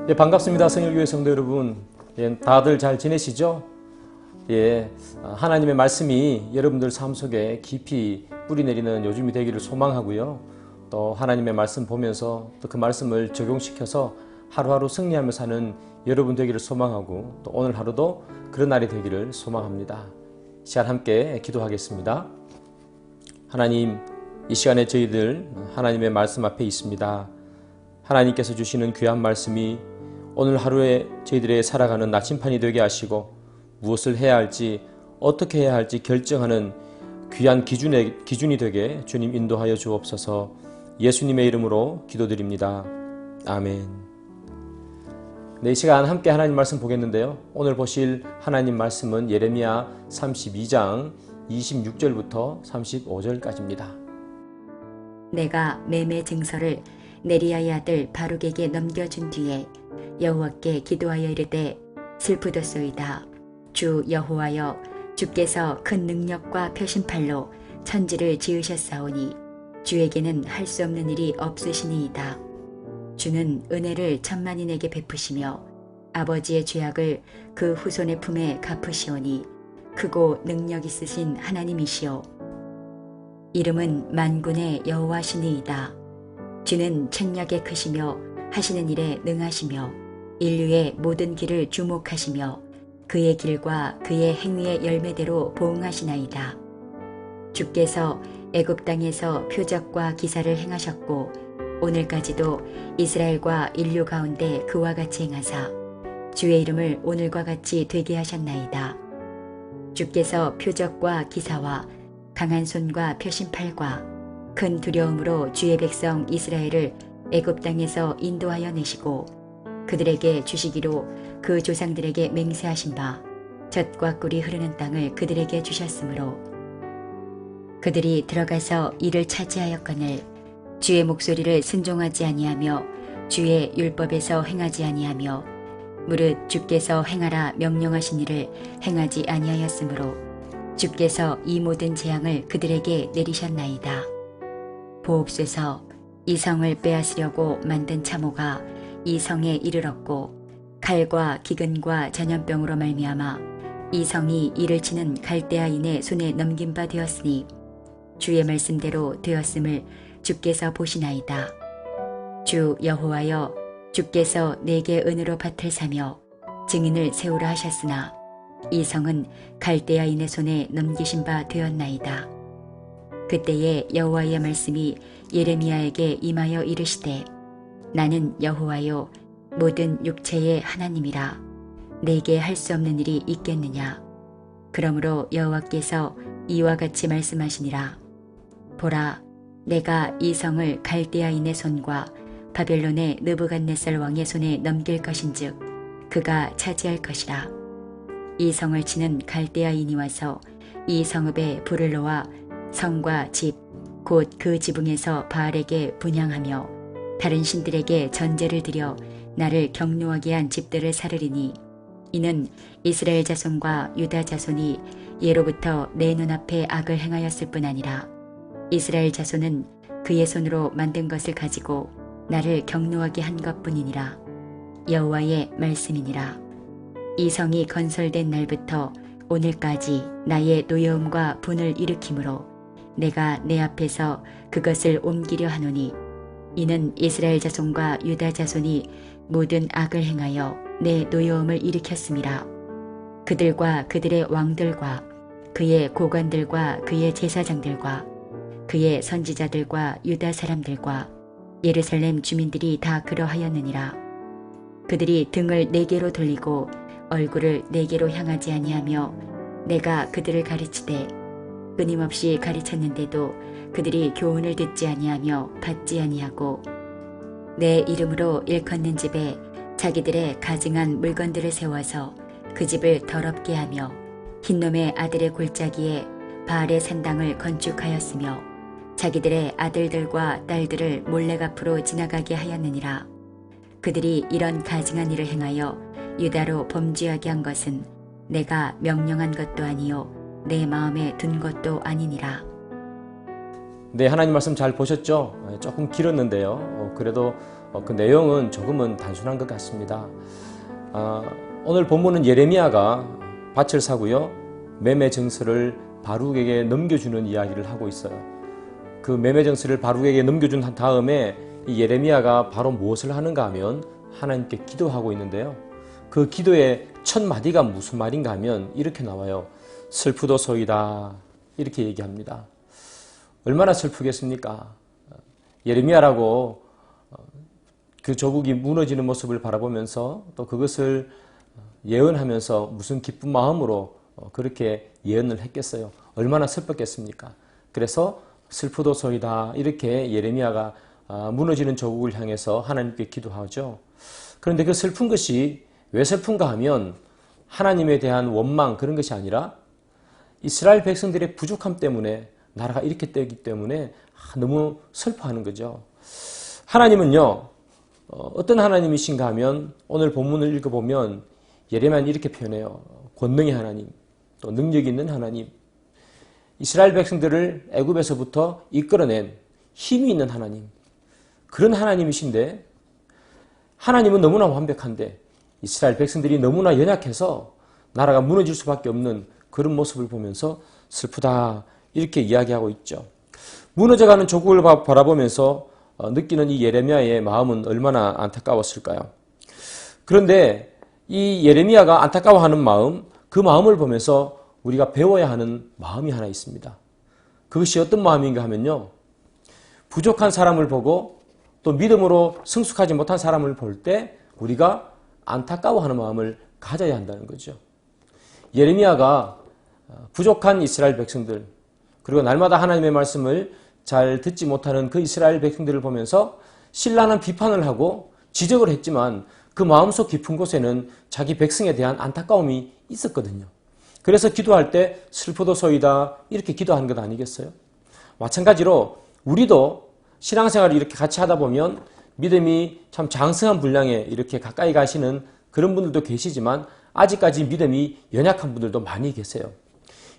예, 반갑습니다. 성일교회 성도 여러분. 예, 다들 잘 지내시죠? 예, 하나님의 말씀이 여러분들 삶 속에 깊이 뿌리내리는 요즘이 되기를 소망하고요. 또 하나님의 말씀 보면서 또 그 말씀을 적용시켜서 하루하루 승리하며 사는 여러분 되기를 소망하고 또 오늘 하루도 그런 날이 되기를 소망합니다. 시간 함께 기도하겠습니다. 하나님, 이 시간에 저희들 하나님의 말씀 앞에 있습니다. 하나님께서 주시는 귀한 말씀이 오늘 하루에 저희들의 살아가는 나침판이 되게 하시고 무엇을 해야 할지 어떻게 해야 할지 결정하는 귀한 기준이 되게 주님 인도하여 주옵소서. 예수님의 이름으로 기도드립니다. 아멘. 네, 이 시간 함께 하나님 말씀 보겠는데요. 오늘 보실 하나님 말씀은 예레미야 32장 26절부터 35절까지입니다. 내가 매매 증서를 네리야의 아들 바룩에게 넘겨준 뒤에 여호와께 기도하여 이르되 슬프도소이다. 주 여호와여, 주께서 큰 능력과 표심팔로 천지를 지으셨사오니 주에게는 할 수 없는 일이 없으시니이다. 주는 은혜를 천만인에게 베푸시며 아버지의 죄악을 그 후손의 품에 갚으시오니 크고 능력 있으신 하나님이시오. 이름은 만군의 여호와시니이다. 주는 책략에 크시며 하시는 일에 능하시며 인류의 모든 길을 주목하시며 그의 길과 그의 행위의 열매대로 보응하시나이다. 주께서 애굽 땅에서 표적과 기사를 행하셨고 오늘까지도 이스라엘과 인류 가운데 그와 같이 행하사 주의 이름을 오늘과 같이 되게 하셨나이다. 주께서 표적과 기사와 강한 손과 표심팔과 큰 두려움으로 주의 백성 이스라엘을 애굽 땅에서 인도하여 내시고 그들에게 주시기로 그 조상들에게 맹세하신 바 젖과 꿀이 흐르는 땅을 그들에게 주셨으므로 그들이 들어가서 이를 차지하였거늘 주의 목소리를 순종하지 아니하며 주의 율법에서 행하지 아니하며 무릇 주께서 행하라 명령하신 일을 행하지 아니하였으므로 주께서 이 모든 재앙을 그들에게 내리셨나이다. 보옵소서, 이 성을 빼앗으려고 만든 참호가 이 성에 이르렀고 칼과 기근과 전염병으로 말미암아 이 성이 이를 치는 갈대아인의 손에 넘긴 바 되었으니 주의 말씀대로 되었음을 주께서 보시나이다. 주 여호와여, 주께서 내게 은으로 밭을 사며 증인을 세우라 하셨으나 이 성은 갈대아인의 손에 넘기신 바 되었나이다. 그때에 여호와의 말씀이 예레미야에게 임하여 이르시되 나는 여호와요 모든 육체의 하나님이라. 내게 할 수 없는 일이 있겠느냐. 그러므로 여호와께서 이와 같이 말씀하시니라. 보라, 내가 이 성을 갈대아인의 손과 바벨론의 느부갓네살 왕의 손에 넘길 것인즉 그가 차지할 것이라. 이 성을 치는 갈대아인이 와서 이 성읍에 불을 놓아 성과 집 곧 그 지붕에서 바알에게 분향하며 다른 신들에게 전제를 드려 나를 경노하게 한 집들을 사르리니 이는 이스라엘 자손과 유다 자손이 예로부터 내 눈앞에 악을 행하였을 뿐 아니라 이스라엘 자손은 그의 손으로 만든 것을 가지고 나를 경노하게 한 것뿐이니라. 여호와의 말씀이니라. 이 성이 건설된 날부터 오늘까지 나의 노여움과 분을 일으키므로 내가 내 앞에서 그것을 옮기려 하노니 이는 이스라엘 자손과 유다 자손이 모든 악을 행하여 내 노여움을 일으켰음이라. 그들과 그들의 왕들과 그의 고관들과 그의 제사장들과 그의 선지자들과 유다 사람들과 예루살렘 주민들이 다 그러하였느니라. 그들이 등을 내게로 돌리고 얼굴을 내게로 향하지 아니하며 내가 그들을 가르치되 끊임없이 가르쳤는데도 그들이 교훈을 듣지 아니하며 받지 아니하고 내 이름으로 일컫는 집에 자기들의 가증한 물건들을 세워서 그 집을 더럽게 하며 흰놈의 아들의 골짜기에 바알의 산당을 건축하였으며 자기들의 아들들과 딸들을 몰래 앞으로 지나가게 하였느니라. 그들이 이런 가증한 일을 행하여 유다로 범죄하게 한 것은 내가 명령한 것도 아니요 내 마음에 둔 것도 아니니라. 네, 하나님 말씀 잘 보셨죠? 조금 길었는데요. 그래도 그 내용은 조금은 단순한 것 같습니다. 오늘 본문은 예레미야가 밭을 사고요, 매매 증서를 바룩에게 넘겨주는 이야기를 하고 있어요. 그 매매 증서를 바룩에게 넘겨준 다음에 이 예레미야가 바로 무엇을 하는가 하면 하나님께 기도하고 있는데요. 그 기도의 첫 마디가 무슨 말인가 하면 이렇게 나와요. 슬프도소이다, 이렇게 얘기합니다. 얼마나 슬프겠습니까? 예레미야라고 그 조국이 무너지는 모습을 바라보면서 또 그것을 예언하면서 무슨 기쁜 마음으로 그렇게 예언을 했겠어요. 얼마나 슬펐겠습니까? 그래서 슬프도소이다, 이렇게 예레미야가 무너지는 조국을 향해서 하나님께 기도하죠. 그런데 그 슬픈 것이 왜 슬픈가 하면 하나님에 대한 원망, 그런 것이 아니라 이스라엘 백성들의 부족함 때문에, 나라가 이렇게 되기 때문에 너무 슬퍼하는 거죠. 하나님은요, 어떤 하나님이신가 하면 오늘 본문을 읽어보면 예레미야는 이렇게 표현해요. 권능의 하나님, 또 능력 있는 하나님, 이스라엘 백성들을 애굽에서부터 이끌어낸 힘이 있는 하나님, 그런 하나님이신데, 하나님은 너무나 완벽한데 이스라엘 백성들이 너무나 연약해서 나라가 무너질 수밖에 없는 그런 모습을 보면서 슬프다, 이렇게 이야기하고 있죠. 무너져가는 조국을 바라보면서 느끼는 이 예레미야의 마음은 얼마나 안타까웠을까요? 그런데 이 예레미야가 안타까워하는 마음, 그 마음을 보면서 우리가 배워야 하는 마음이 하나 있습니다. 그것이 어떤 마음인가 하면요, 부족한 사람을 보고 또 믿음으로 성숙하지 못한 사람을 볼 때 우리가 안타까워하는 마음을 가져야 한다는 거죠. 예레미야가 부족한 이스라엘 백성들, 그리고 날마다 하나님의 말씀을 잘 듣지 못하는 그 이스라엘 백성들을 보면서 신랄한 비판을 하고 지적을 했지만 그 마음속 깊은 곳에는 자기 백성에 대한 안타까움이 있었거든요. 그래서 기도할 때 슬프도소이다, 이렇게 기도하는 것 아니겠어요? 마찬가지로 우리도 신앙생활을 이렇게 같이 하다 보면 믿음이 참 장성한 분량에 이렇게 가까이 가시는 그런 분들도 계시지만 아직까지 믿음이 연약한 분들도 많이 계세요.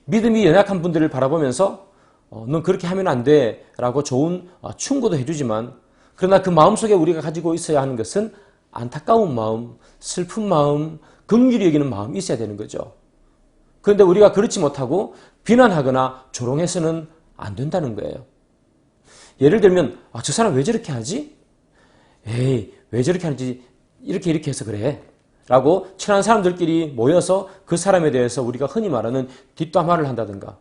믿음이 연약한 분들을 바라보면서 넌 그렇게 하면 안 돼 라고 좋은 충고도 해주지만, 그러나 그 마음속에 우리가 가지고 있어야 하는 것은 안타까운 마음, 슬픈 마음, 긍휼히 여기는 마음이 있어야 되는 거죠. 그런데 우리가 그렇지 못하고 비난하거나 조롱해서는 안 된다는 거예요. 예를 들면 저 사람 왜 저렇게 하지? 에이, 왜 저렇게 하는지 이렇게 해서 그래 라고 친한 사람들끼리 모여서 그 사람에 대해서 우리가 흔히 말하는 뒷담화를 한다든가,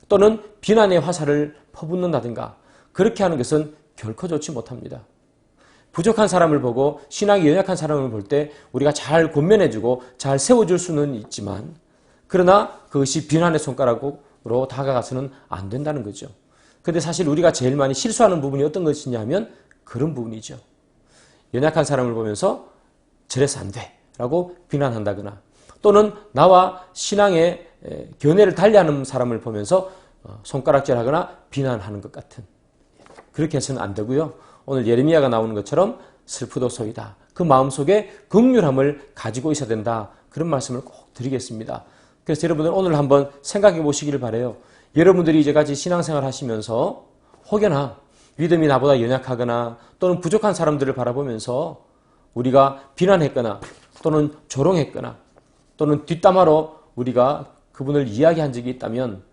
또는 비난의 화살을 퍼붓는다든가, 그렇게 하는 것은 결코 좋지 못합니다. 부족한 사람을 보고 신앙이 연약한 사람을 볼 때 우리가 잘 권면해주고 잘 세워줄 수는 있지만, 그러나 그것이 비난의 손가락으로 다가가서는 안 된다는 거죠. 그런데 사실 우리가 제일 많이 실수하는 부분이 어떤 것이냐 하면 그런 부분이죠. 연약한 사람을 보면서 저래서 안 돼 라고 비난한다거나, 또는 나와 신앙의 견해를 달리하는 사람을 보면서 손가락질하거나 비난하는 것 같은, 그렇게 해서는 안 되고요. 오늘 예레미야가 나오는 것처럼 슬프도소이다, 그 마음속에 긍휼함을 가지고 있어야 된다, 그런 말씀을 꼭 드리겠습니다. 그래서 여러분들 오늘 한번 생각해 보시기를 바라요. 여러분들이 이제까지 신앙생활 하시면서 혹여나 믿음이 나보다 연약하거나 또는 부족한 사람들을 바라보면서 우리가 비난했거나 또는 조롱했거나 또는 뒷담화로 우리가 그분을 이야기한 적이 있다면,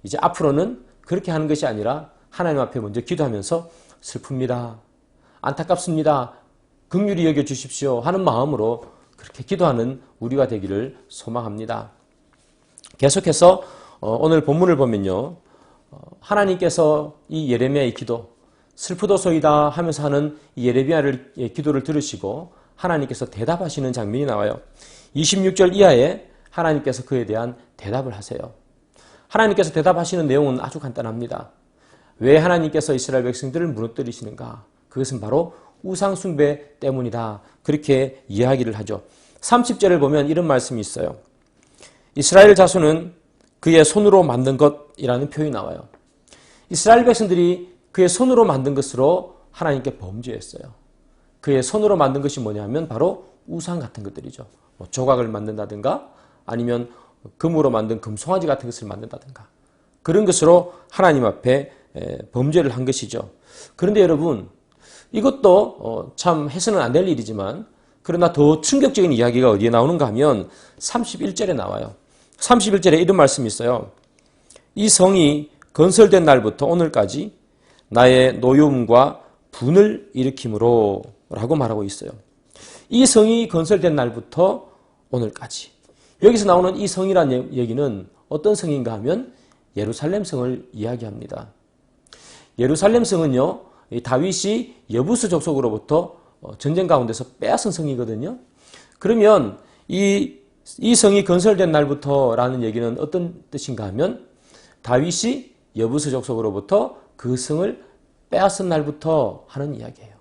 이제 앞으로는 그렇게 하는 것이 아니라 하나님 앞에 먼저 기도하면서 슬픕니다, 안타깝습니다, 긍휼히 여겨주십시오 하는 마음으로 그렇게 기도하는 우리가 되기를 소망합니다. 계속해서 오늘 본문을 보면요, 하나님께서 이 예레미야의 기도, 슬프도소이다 하면서 하는 이 예레미야의 기도를 들으시고 하나님께서 대답하시는 장면이 나와요. 26절 이하에 하나님께서 그에 대한 대답을 하세요. 하나님께서 대답하시는 내용은 아주 간단합니다. 왜 하나님께서 이스라엘 백성들을 무너뜨리시는가? 그것은 바로 우상숭배 때문이다, 그렇게 이야기를 하죠. 30절을 보면 이런 말씀이 있어요. 이스라엘 자손은 그의 손으로 만든 것이라는 표현이 나와요. 이스라엘 백성들이 그의 손으로 만든 것으로 하나님께 범죄했어요. 그의 손으로 만든 것이 뭐냐면 바로 우상 같은 것들이죠. 조각을 만든다든가 아니면 금으로 만든 금송아지 같은 것을 만든다든가, 그런 것으로 하나님 앞에 범죄를 한 것이죠. 그런데 여러분, 이것도 참 해서는 안 될 일이지만 그러나 더 충격적인 이야기가 어디에 나오는가 하면 31절에 나와요. 31절에 이런 말씀이 있어요. 이 성이 건설된 날부터 오늘까지 나의 노여움과 분을 일으킴으로 라고 말하고 있어요. 이 성이 건설된 날부터 오늘까지. 여기서 나오는 이 성이라는 얘기는 어떤 성인가 하면 예루살렘 성을 이야기합니다. 예루살렘 성은요, 다윗이 여부스 족속으로부터 전쟁 가운데서 빼앗은 성이거든요. 그러면 이 성이 건설된 날부터라는 얘기는 어떤 뜻인가 하면 다윗이 여부스 족속으로부터 그 성을 빼앗은 날부터 하는 이야기예요.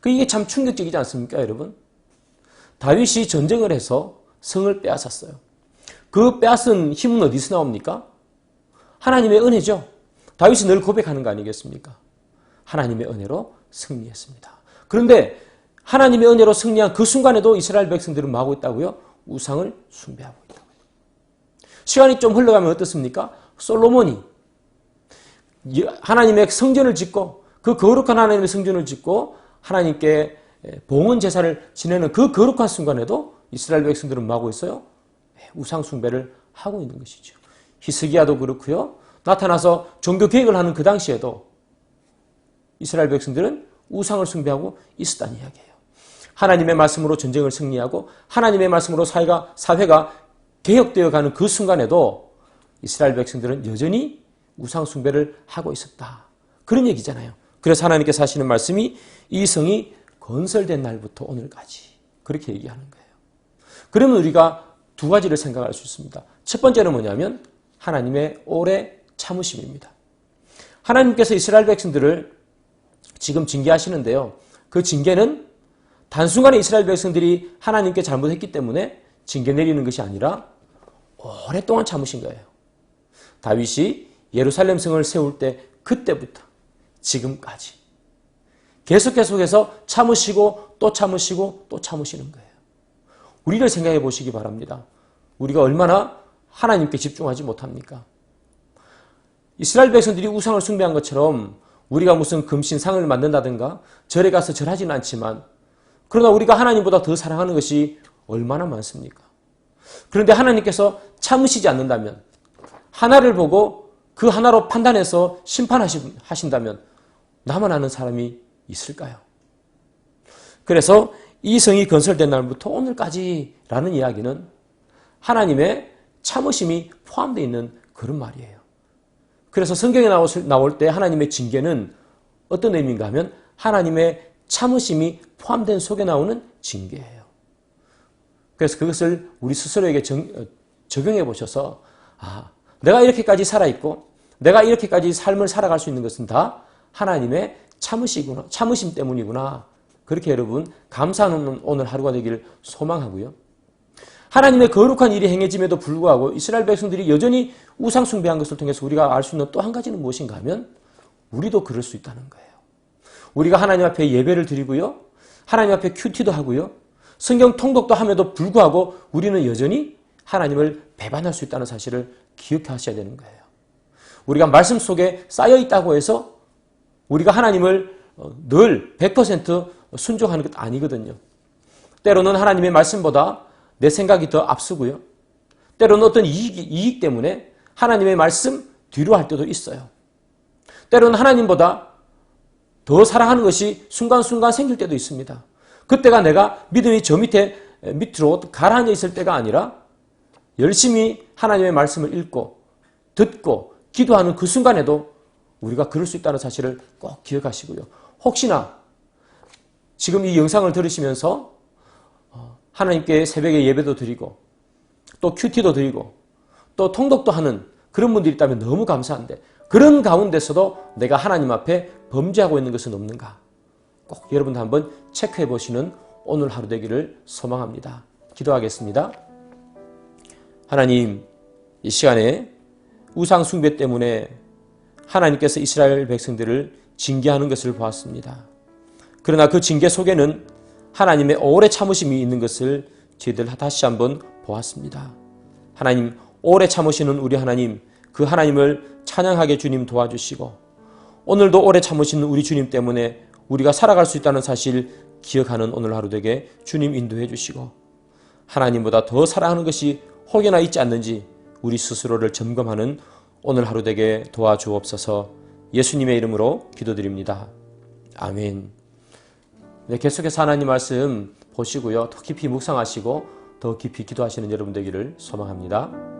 이게 참 충격적이지 않습니까, 여러분? 다윗이 전쟁을 해서 성을 빼앗았어요. 그 빼앗은 힘은 어디서 나옵니까? 하나님의 은혜죠. 다윗이 늘 고백하는 거 아니겠습니까? 하나님의 은혜로 승리했습니다. 그런데 하나님의 은혜로 승리한 그 순간에도 이스라엘 백성들은 뭐 하고 있다고요? 우상을 숭배하고 있다고요. 시간이 좀 흘러가면 어떻습니까? 솔로몬이 하나님의 성전을 짓고 그 거룩한 하나님의 성전을 짓고 하나님께 봉헌 제사를 지내는 그 거룩한 순간에도 이스라엘 백성들은 뭐 하고 있어요? 우상 숭배를 하고 있는 것이죠. 히스기야도 그렇고요. 나타나서 종교 개혁을 하는 그 당시에도 이스라엘 백성들은 우상을 숭배하고 있었다는 이야기예요. 하나님의 말씀으로 전쟁을 승리하고 하나님의 말씀으로 사회가 개혁되어 가는 그 순간에도 이스라엘 백성들은 여전히 우상 숭배를 하고 있었다. 그런 얘기잖아요. 그래서 하나님께서 하시는 말씀이 이 성이 건설된 날부터 오늘까지 그렇게 얘기하는 거예요. 그러면 우리가 두 가지를 생각할 수 있습니다. 첫 번째는 뭐냐면 하나님의 오래 참으심입니다. 하나님께서 이스라엘 백성들을 지금 징계하시는데요. 그 징계는 단순간에 이스라엘 백성들이 하나님께 잘못했기 때문에 징계 내리는 것이 아니라 오랫동안 참으신 거예요. 다윗이 예루살렘 성을 세울 때 그때부터 지금까지 계속해서 참으시고 또 참으시고 또 참으시는 거예요. 우리를 생각해 보시기 바랍니다. 우리가 얼마나 하나님께 집중하지 못합니까? 이스라엘 백성들이 우상을 숭배한 것처럼 우리가 무슨 금신상을 만든다든가 절에 가서 절하지는 않지만 그러나 우리가 하나님보다 더 사랑하는 것이 얼마나 많습니까? 그런데 하나님께서 참으시지 않는다면 하나를 보고 그 하나로 판단해서 심판하신다면 나만 아는 사람이 있을까요? 그래서 이 성이 건설된 날부터 오늘까지라는 이야기는 하나님의 참으심이 포함되어 있는 그런 말이에요. 그래서 성경에 나올 때 하나님의 징계는 어떤 의미인가 하면 하나님의 참으심이 포함된 속에 나오는 징계예요. 그래서 그것을 우리 스스로에게 적용해 보셔서 내가 이렇게까지 살아있고 내가 이렇게까지 삶을 살아갈 수 있는 것은 다 하나님의 참으심 때문이구나. 그렇게 여러분 감사하는 오늘 하루가 되기를 소망하고요. 하나님의 거룩한 일이 행해짐에도 불구하고 이스라엘 백성들이 여전히 우상 숭배한 것을 통해서 우리가 알 수 있는 또 한 가지는 무엇인가 하면 우리도 그럴 수 있다는 거예요. 우리가 하나님 앞에 예배를 드리고요. 하나님 앞에 큐티도 하고요. 성경 통독도 함에도 불구하고 우리는 여전히 하나님을 배반할 수 있다는 사실을 기억하셔야 되는 거예요. 우리가 말씀 속에 쌓여 있다고 해서 우리가 하나님을 늘 100% 순종하는 것 아니거든요. 때로는 하나님의 말씀보다 내 생각이 더 앞서고요. 때로는 어떤 이익 때문에 하나님의 말씀 뒤로 할 때도 있어요. 때로는 하나님보다 더 사랑하는 것이 순간순간 생길 때도 있습니다. 그때가 내가 믿음이 저 밑으로 가라앉아 있을 때가 아니라 열심히 하나님의 말씀을 읽고 듣고 기도하는 그 순간에도 우리가 그럴 수 있다는 사실을 꼭 기억하시고요. 혹시나 지금 이 영상을 들으시면서 하나님께 새벽에 예배도 드리고 또 큐티도 드리고 또 통독도 하는 그런 분들이 있다면 너무 감사한데 그런 가운데서도 내가 하나님 앞에 범죄하고 있는 것은 없는가? 꼭 여러분도 한번 체크해 보시는 오늘 하루 되기를 소망합니다. 기도하겠습니다. 하나님, 이 시간에 우상 숭배 때문에 하나님께서 이스라엘 백성들을 징계하는 것을 보았습니다. 그러나 그 징계 속에는 하나님의 오래 참으심이 있는 것을 저희들 다시 한번 보았습니다. 하나님, 오래 참으시는 우리 하나님, 그 하나님을 찬양하게 주님 도와주시고 오늘도 오래 참으시는 우리 주님 때문에 우리가 살아갈 수 있다는 사실 기억하는 오늘 하루 되게 주님 인도해 주시고, 하나님보다 더 사랑하는 것이 혹여나 있지 않는지 우리 스스로를 점검하는 오늘 하루 되게 도와주옵소서. 예수님의 이름으로 기도드립니다. 아멘. 네, 계속해서 하나님 말씀 보시고요. 더 깊이 묵상하시고 더 깊이 기도하시는 여러분 되기를 소망합니다.